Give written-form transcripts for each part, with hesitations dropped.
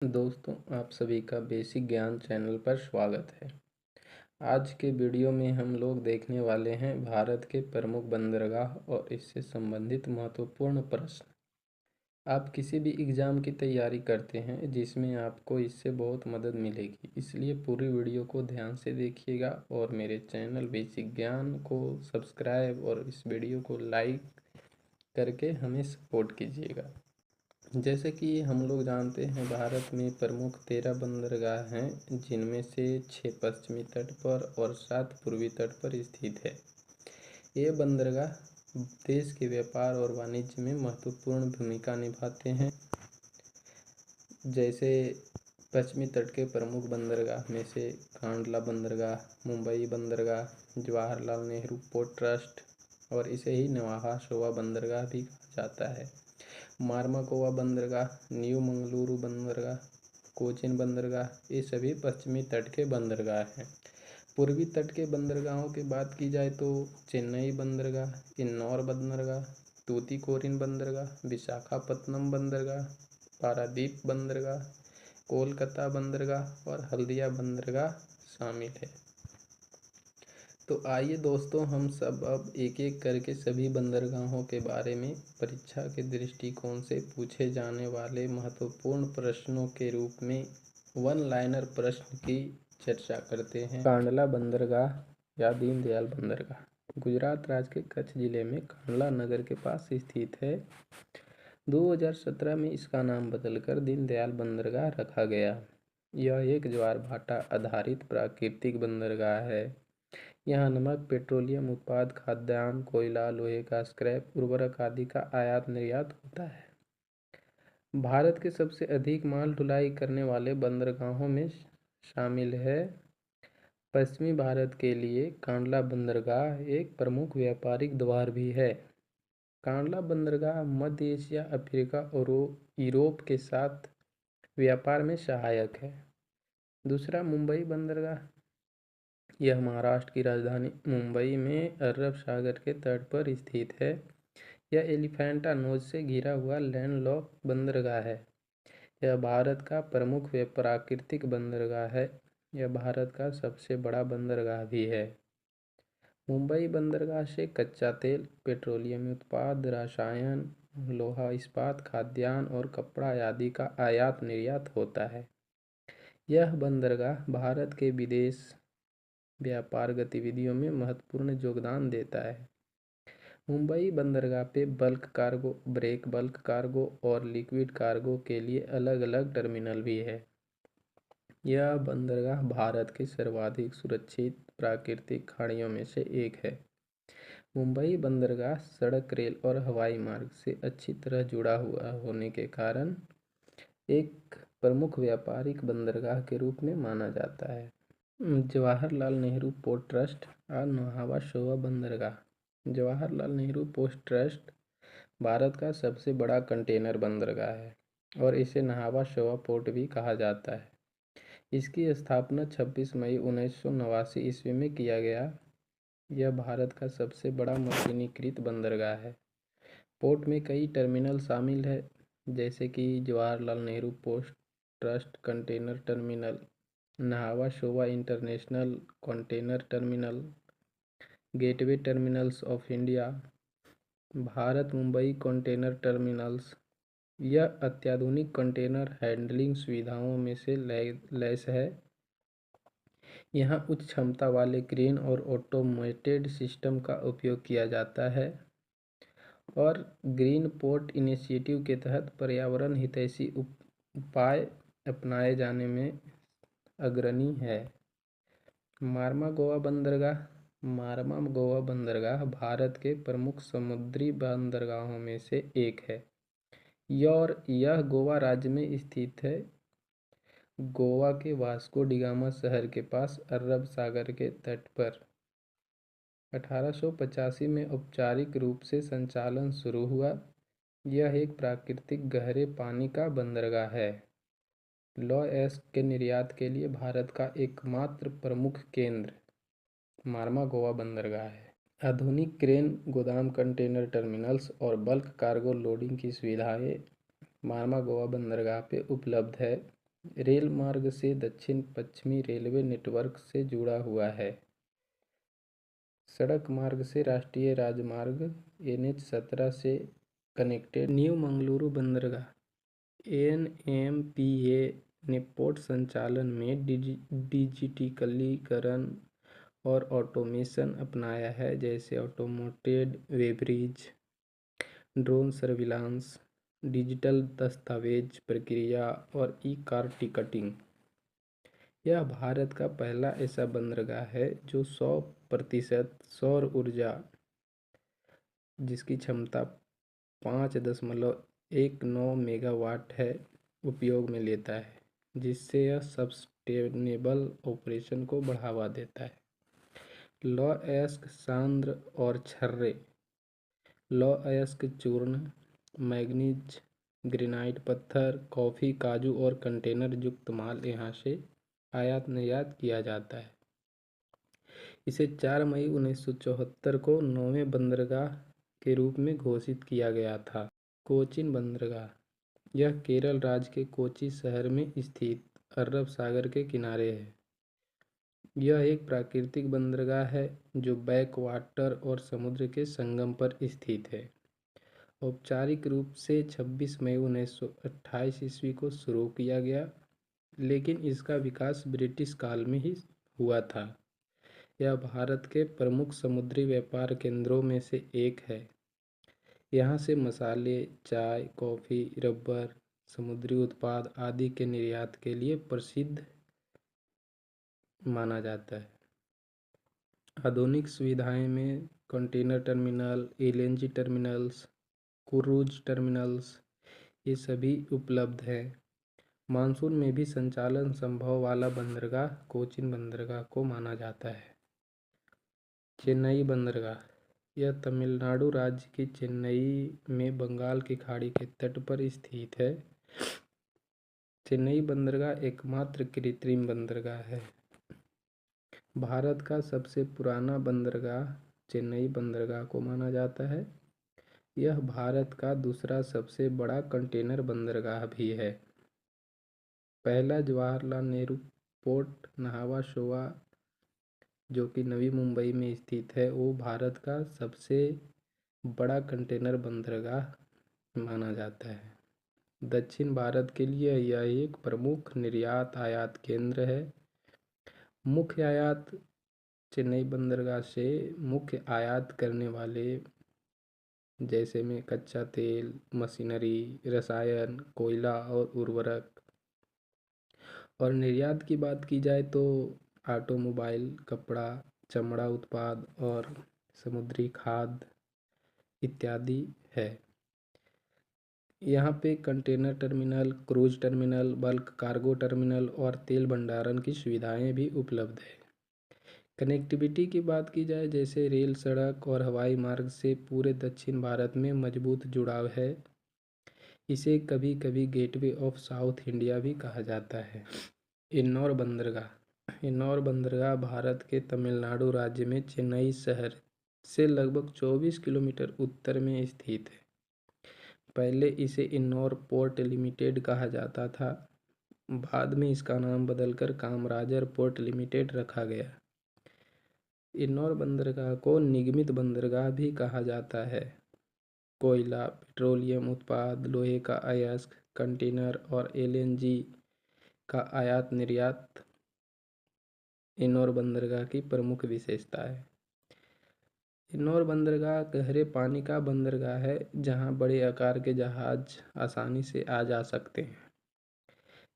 दोस्तों, आप सभी का बेसिक ज्ञान चैनल पर स्वागत है। आज के वीडियो में हम लोग देखने वाले हैं भारत के प्रमुख बंदरगाह और इससे संबंधित महत्वपूर्ण प्रश्न। आप किसी भी एग्ज़ाम की तैयारी करते हैं जिसमें आपको इससे बहुत मदद मिलेगी, इसलिए पूरी वीडियो को ध्यान से देखिएगा और मेरे चैनल बेसिक ज्ञान को सब्सक्राइब और इस वीडियो को लाइक करके हमें सपोर्ट कीजिएगा। जैसे कि हम लोग जानते हैं, भारत में प्रमुख 13 बंदरगाह हैं, जिनमें से 6 पश्चिमी तट पर और 7 पूर्वी तट पर स्थित है। ये बंदरगाह देश के व्यापार और वाणिज्य में महत्वपूर्ण भूमिका निभाते हैं। जैसे पश्चिमी तट के प्रमुख बंदरगाह में से कांडला बंदरगाह, मुंबई बंदरगाह, जवाहरलाल नेहरू पोर्ट ट्रस्ट और इसे ही नवाहा शोवा बंदरगाह भी कहा जाता है। मारमागोवा बंदरगाह, न्यू मंगलुरु बंदरगाह, कोचिन बंदरगाह, ये सभी पश्चिमी तट के बंदरगाह हैं। पूर्वी तट के बंदरगाहों की बात की जाए तो चेन्नई बंदरगाह, इंदौर बंदरगाह, तूतीकोरिन बंदरगाह, विशाखापत्तनम बंदरगाह, पारादीप बंदरगाह, कोलकाता बंदरगाह और हल्दिया बंदरगाह शामिल है। तो आइए दोस्तों, हम सब अब एक एक करके सभी बंदरगाहों के बारे में परीक्षा के दृष्टिकोण से पूछे जाने वाले महत्वपूर्ण प्रश्नों के रूप में वन लाइनर प्रश्न की चर्चा करते हैं। कांडला बंदरगाह या दीनदयाल बंदरगाह गुजरात राज्य के कच्छ जिले में कांडला नगर के पास स्थित है। 2017 में इसका नाम बदलकर दीनदयाल बंदरगाह रखा गया। यह एक ज्वार भाटा आधारित प्राकृतिक बंदरगाह है। यहाँ नमक, पेट्रोलियम उत्पाद, खाद्यान्न, कोयला, लोहे का स्क्रैप, उर्वरक आदि का आयात निर्यात होता है। भारत के सबसे अधिक माल ढुलाई करने वाले बंदरगाहों में शामिल है। पश्चिमी भारत के लिए कांडला बंदरगाह एक प्रमुख व्यापारिक द्वार भी है। कांडला बंदरगाह मध्य एशिया, अफ्रीका और यूरोप के साथ व्यापार में सहायक है। दूसरा, मुंबई बंदरगाह। यह महाराष्ट्र की राजधानी मुंबई में अरब सागर के तट पर स्थित है। यह एलिफेंटा नोज से घिरा हुआ लैंडलॉक बंदरगाह है। यह भारत का प्रमुख प्राकृतिक बंदरगाह है। यह भारत का सबसे बड़ा बंदरगाह भी है। मुंबई बंदरगाह से कच्चा तेल, पेट्रोलियम उत्पाद, रसायन, लोहा इस्पात, खाद्यान्न और कपड़ा आदि का आयात निर्यात होता है। यह बंदरगाह भारत के विदेश व्यापार गतिविधियों में महत्वपूर्ण योगदान देता है। मुंबई बंदरगाह पे bulk cargo, break bulk cargo और लिक्विड कार्गो के लिए अलग अलग टर्मिनल भी है। यह बंदरगाह भारत के सर्वाधिक सुरक्षित प्राकृतिक खाड़ियों में से एक है। मुंबई बंदरगाह सड़क, रेल और हवाई मार्ग से अच्छी तरह जुड़ा हुआ होने के कारण एक प्रमुख व्यापारिक बंदरगाह के रूप में माना जाता है। जवाहरलाल नेहरू पोर्ट ट्रस्ट और नवाहा शोवा बंदरगाह। जवाहरलाल नेहरू पोर्ट ट्रस्ट भारत का सबसे बड़ा कंटेनर बंदरगाह है और इसे नहावा शोवा पोर्ट भी कहा जाता है। इसकी स्थापना 26 मई 1989 ईस्वी में किया गया। यह भारत का सबसे बड़ा मशीनीकृत बंदरगाह है। पोर्ट में कई टर्मिनल शामिल है, जैसे कि Jawaharlal Nehru port trust container terminal, Nhava Showa international container terminal, gateway terminals of India, Bharat Mumbai container terminals. यह अत्याधुनिक कंटेनर हैंडलिंग सुविधाओं में से लैस है। यहाँ उच्च क्षमता वाले क्रेन और ऑटोमेटेड सिस्टम का उपयोग किया जाता है और ग्रीन पोर्ट इनिशिएटिव के तहत पर्यावरण हितैषी उपाय अपनाए जाने में अग्रणी है। मारमागोवा बंदरगाह। मारमागोवा बंदरगाह भारत के प्रमुख समुद्री बंदरगाहों में से एक है और यह गोवा राज्य में स्थित है। गोवा के वास्को डिगामा शहर के पास अरब सागर के तट पर 1885 में औपचारिक रूप से संचालन शुरू हुआ। यह एक प्राकृतिक गहरे पानी का बंदरगाह है। लॉ एश के निर्यात के लिए भारत का एकमात्र प्रमुख केंद्र मारमागोवा बंदरगाह है। आधुनिक क्रेन, गोदाम, कंटेनर टर्मिनल्स और बल्क कार्गो लोडिंग की सुविधाएं मारमागोवा बंदरगाह पे उपलब्ध है। रेल मार्ग से दक्षिण पश्चिमी रेलवे नेटवर्क से जुड़ा हुआ है। सड़क मार्ग से राष्ट्रीय राजमार्ग NH-17 से कनेक्टेड। न्यू मंगलुरु बंदरगाह NMPA ने पोर्ट संचालन में डिजिटलीकरण और ऑटोमेशन अपनाया है, जैसे ऑटोमेटेड वेब्रिज, ड्रोन सर्विलांस, डिजिटल दस्तावेज प्रक्रिया और ई-कार टिकटिंग। यह भारत का पहला ऐसा बंदरगाह है जो 100% सौर ऊर्जा, जिसकी क्षमता 5.19 मेगावाट है, उपयोग में लेता है, जिससे यह सस्टेनेबल ऑपरेशन को बढ़ावा देता है। लौह अयस्क सांद्र और छर्रे। लौह अयस्क चूर्ण, मैग्नीज, ग्रेनाइट पत्थर, कॉफ़ी, काजू और कंटेनर युक्त माल यहाँ से आयात निर्यात किया जाता है। इसे 4 मई 1974 को 9वें बंदरगाह के रूप में घोषित किया गया था। कोचीन बंदरगाह, यह केरल राज्य के कोची शहर में स्थित अरब सागर के किनारे है। यह एक प्राकृतिक बंदरगाह है जो बैक वाटर और समुद्र के संगम पर स्थित है। औपचारिक रूप से 26 मई 1928 ईस्वी को शुरू किया गया, लेकिन इसका विकास ब्रिटिश काल में ही हुआ था। यह भारत के प्रमुख समुद्री व्यापार केंद्रों में से एक है। यहाँ से मसाले, चाय, कॉफ़ी, रबर, समुद्री उत्पाद आदि के निर्यात के लिए प्रसिद्ध माना जाता है। आधुनिक सुविधाएं में container terminal, LNG terminals, cruise terminals, ये सभी उपलब्ध हैं। मानसून में भी संचालन संभव वाला बंदरगाह कोचीन बंदरगाह को माना जाता है। चेन्नई बंदरगाह, यह तमिलनाडु राज्य के चेन्नई में बंगाल की खाड़ी के तट पर स्थित है। चेन्नई बंदरगाह एकमात्र कृत्रिम बंदरगाह है। भारत का सबसे पुराना बंदरगाह चेन्नई बंदरगाह को माना जाता है। यह भारत का दूसरा सबसे बड़ा कंटेनर बंदरगाह भी है। पहला जवाहरलाल नेहरू पोर्ट न्हावा शोवा, जो कि नवी मुंबई में स्थित है, वो भारत का सबसे बड़ा कंटेनर बंदरगाह माना जाता है। दक्षिण भारत के लिए यह एक प्रमुख निर्यात आयात केंद्र है। मुख्य आयात चेन्नई बंदरगाह से मुख्य आयात करने वाले जैसे में कच्चा तेल, मशीनरी, रसायन, कोयला और उर्वरक। और निर्यात की बात की जाए तो ऑटोमोबाइल, कपड़ा, चमड़ा उत्पाद और समुद्री खाद्य इत्यादि है। यहाँ पे container terminal, cruise terminal, bulk cargo terminal और तेल भंडारण की सुविधाएं भी उपलब्ध है। कनेक्टिविटी की बात की जाए, जैसे रेल, सड़क और हवाई मार्ग से पूरे दक्षिण भारत में मजबूत जुड़ाव है। इसे कभी कभी गेटवे ऑफ साउथ इंडिया भी कहा जाता है। इन्नौर बंदरगाह। इन्नौर बंदरगाह भारत के तमिलनाडु राज्य में चेन्नई शहर से लगभग 24 किलोमीटर उत्तर में स्थित है। पहले इसे इन्नौर पोर्ट लिमिटेड कहा जाता था। बाद में इसका नाम बदलकर कामराजर पोर्ट लिमिटेड रखा गया। इन्नौर बंदरगाह को निगमित बंदरगाह भी कहा जाता है। कोयला, पेट्रोलियम उत्पाद, लोहे का अयस्क, कंटेनर और LNG का आयात निर्यात इन्नौर बंदरगाह की प्रमुख विशेषता है। इन्नौर बंदरगाह गहरे पानी का बंदरगाह है, जहां बड़े आकार के जहाज आसानी से आ जा सकते हैं।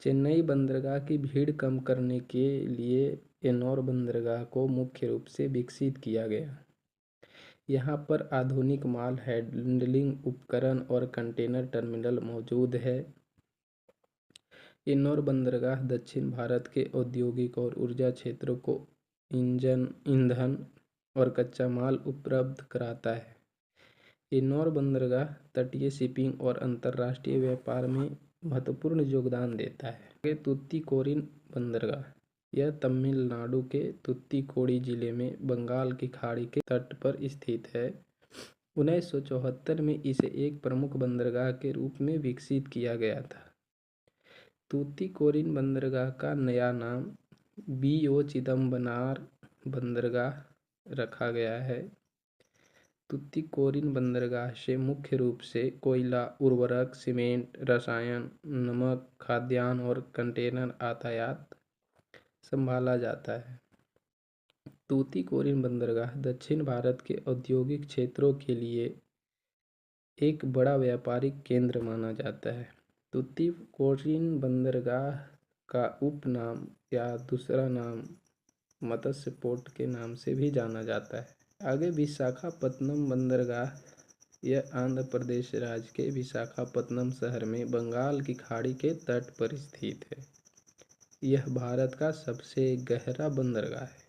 चेन्नई बंदरगाह की भीड़ कम करने के लिए इन्नौर बंदरगाह को मुख्य रूप से विकसित किया गया। यहाँ पर आधुनिक माल हैंडलिंग उपकरण और कंटेनर टर्मिनल मौजूद है। इन्नौर बंदरगाह दक्षिण भारत के औद्योगिक और ऊर्जा क्षेत्रों को ईंधन और कच्चा माल उपलब्ध कराता है। इन्नौर बंदरगाह तटीय शिपिंग और अंतर्राष्ट्रीय व्यापार में महत्वपूर्ण योगदान देता है। आगे तूतीकोरिन बंदरगाह, यह तमिलनाडु के तूतीकोड़ी जिले में बंगाल की खाड़ी के तट पर स्थित है। 1974 में इसे एक प्रमुख बंदरगाह के रूप में विकसित किया गया था। तूतीकोरिन बंदरगाह का नया नाम B.O. चिदम्बरनार बंदरगाह रखा गया है। तूतीकोरिन बंदरगाह से मुख्य रूप से कोयला, उर्वरक, सीमेंट, रसायन, नमक, खाद्यान्न और कंटेनर आयात संभाला जाता है। तूतीकोरिन बंदरगाह दक्षिण भारत के औद्योगिक क्षेत्रों के लिए एक बड़ा व्यापारिक केंद्र माना जाता है। तूतीकोरिन बंदरगाह का उपनाम या दूसरा नाम मत्स्य पोर्ट के नाम से भी जाना जाता है। आगे विशाखापत्तनम बंदरगाह, यह आंध्र प्रदेश राज्य के विशाखापत्तनम शहर में बंगाल की खाड़ी के तट पर स्थित है। यह भारत का सबसे गहरा बंदरगाह है।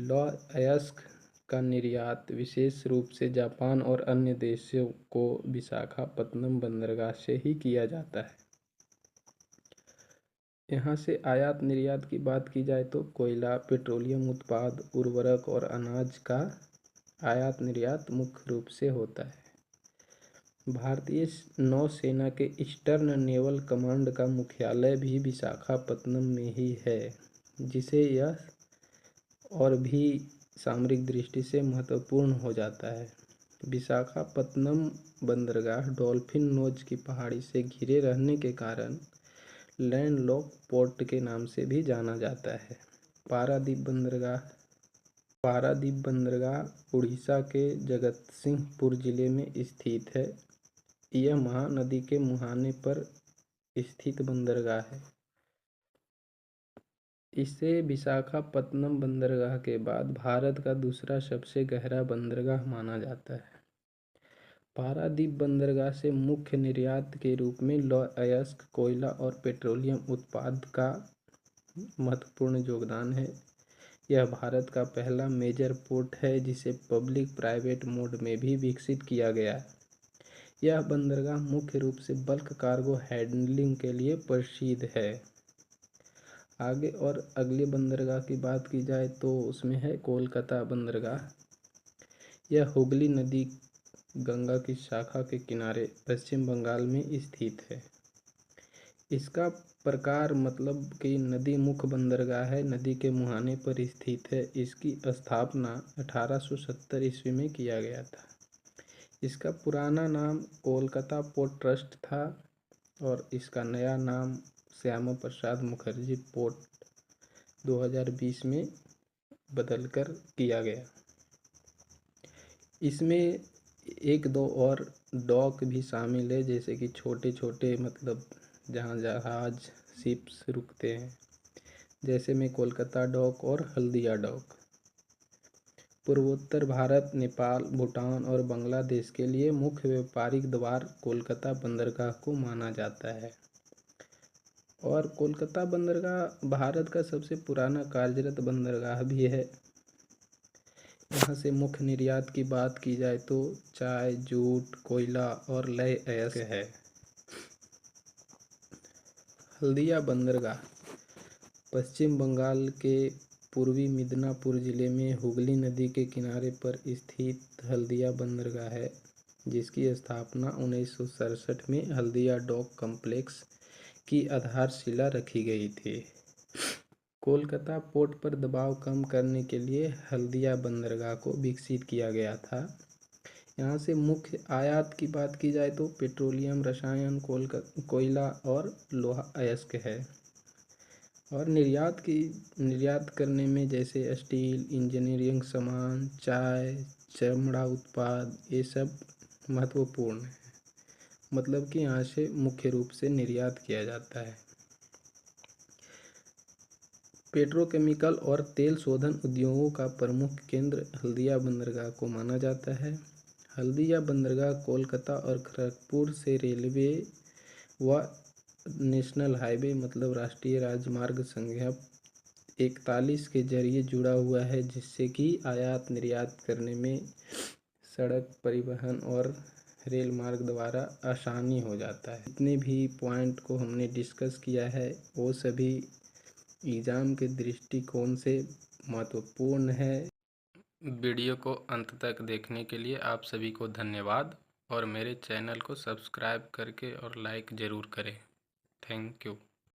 लौह अयस्क का निर्यात विशेष रूप से जापान और अन्य देशों को विशाखापत्तनम बंदरगाह से ही किया जाता है। यहाँ से आयात निर्यात की बात की जाए तो कोयला, पेट्रोलियम उत्पाद, उर्वरक और अनाज का आयात निर्यात मुख्य रूप से होता है। भारतीय नौसेना के ईस्टर्न नेवल कमांड का मुख्यालय भी विशाखापत्तनम में ही है, जिसे यह और भी सामरिक दृष्टि से महत्वपूर्ण हो जाता है। विशाखापत्तनम बंदरगाह डॉल्फिन नोज की पहाड़ी से घिरे रहने के कारण लैंडलॉक पोर्ट के नाम से भी जाना जाता है। पारादीप बंदरगाह उड़ीसा के जगतसिंहपुर जिले में स्थित है। यह महानदी के मुहाने पर स्थित बंदरगाह है। इसे विशाखापत्तनम बंदरगाह के बाद भारत का दूसरा सबसे गहरा बंदरगाह माना जाता है। पारादीप बंदरगाह से मुख्य निर्यात के रूप में लौह अयस्क, कोयला और पेट्रोलियम उत्पाद का महत्वपूर्ण योगदान है। यह भारत का पहला मेजर पोर्ट है जिसे पब्लिक प्राइवेट मोड में भी विकसित किया गया है। यह बंदरगाह मुख्य रूप से बल्क कार्गो हैंडलिंग के लिए प्रसिद्ध है। आगे और अगले बंदरगाह की बात की जाए तो उसमें है कोलकाता बंदरगाह। यह हुगली नदी गंगा की शाखा के किनारे पश्चिम बंगाल में स्थित है। इसका प्रकार मतलब कि नदी मुख्य बंदरगाह है, नदी के मुहाने पर स्थित है। इसकी स्थापना 1870 ईस्वी में किया गया था। इसका पुराना नाम कोलकाता पोर्ट ट्रस्ट था और इसका नया नाम श्यामा प्रसाद मुखर्जी पोर्ट 2020 में बदलकर किया गया। इसमें एक दो और डॉक भी शामिल है, जैसे कि छोटे छोटे मतलब जहाँ जहाज शिप्स रुकते हैं, जैसे में कोलकाता डॉक और हल्दिया डॉक। पूर्वोत्तर भारत, नेपाल, भूटान और बांग्लादेश के लिए मुख्य व्यापारिक द्वार कोलकाता बंदरगाह को माना जाता है। और कोलकाता बंदरगाह भारत का सबसे पुराना कार्यरत बंदरगाह भी है। यहाँ से मुख्य निर्यात की बात की जाए तो चाय, जूट, कोयला और लौह अयस्क है। हल्दिया बंदरगाह पश्चिम बंगाल के पूर्वी मिदनापुर जिले में हुगली नदी के किनारे पर स्थित हल्दिया बंदरगाह है, जिसकी स्थापना 1967 में हल्दिया डॉक कॉम्प्लेक्स की आधारशिला रखी गई थी। कोलकाता पोर्ट पर दबाव कम करने के लिए हल्दिया बंदरगाह को विकसित किया गया था। यहाँ से मुख्य आयात की बात की जाए तो पेट्रोलियम, रसायन, कोयला और लोहा अयस्क है। और निर्यात करने में जैसे स्टील, इंजीनियरिंग सामान, चाय, चमड़ा उत्पाद, ये सब महत्वपूर्ण है। मतलब कि यहाँ से मुख्य रूप से निर्यात किया जाता है। पेट्रोकेमिकल और तेल शोधन उद्योगों का प्रमुख केंद्र हल्दिया बंदरगाह को माना जाता है। हल्दिया बंदरगाह कोलकाता और खड़गपुर से रेलवे व नेशनल हाईवे मतलब राष्ट्रीय राजमार्ग संख्या 41 के जरिए जुड़ा हुआ है, जिससे कि आयात निर्यात करने में सड़क परिवहन और रेल मार्ग द्वारा आसानी हो जाता है। जितने भी पॉइंट को हमने डिस्कस किया है वो सभी एग्ज़ाम के दृष्टिकोण से महत्वपूर्ण है। वीडियो को अंत तक देखने के लिए आप सभी को धन्यवाद और मेरे चैनल को सब्सक्राइब करके और लाइक ज़रूर करें। Thank you.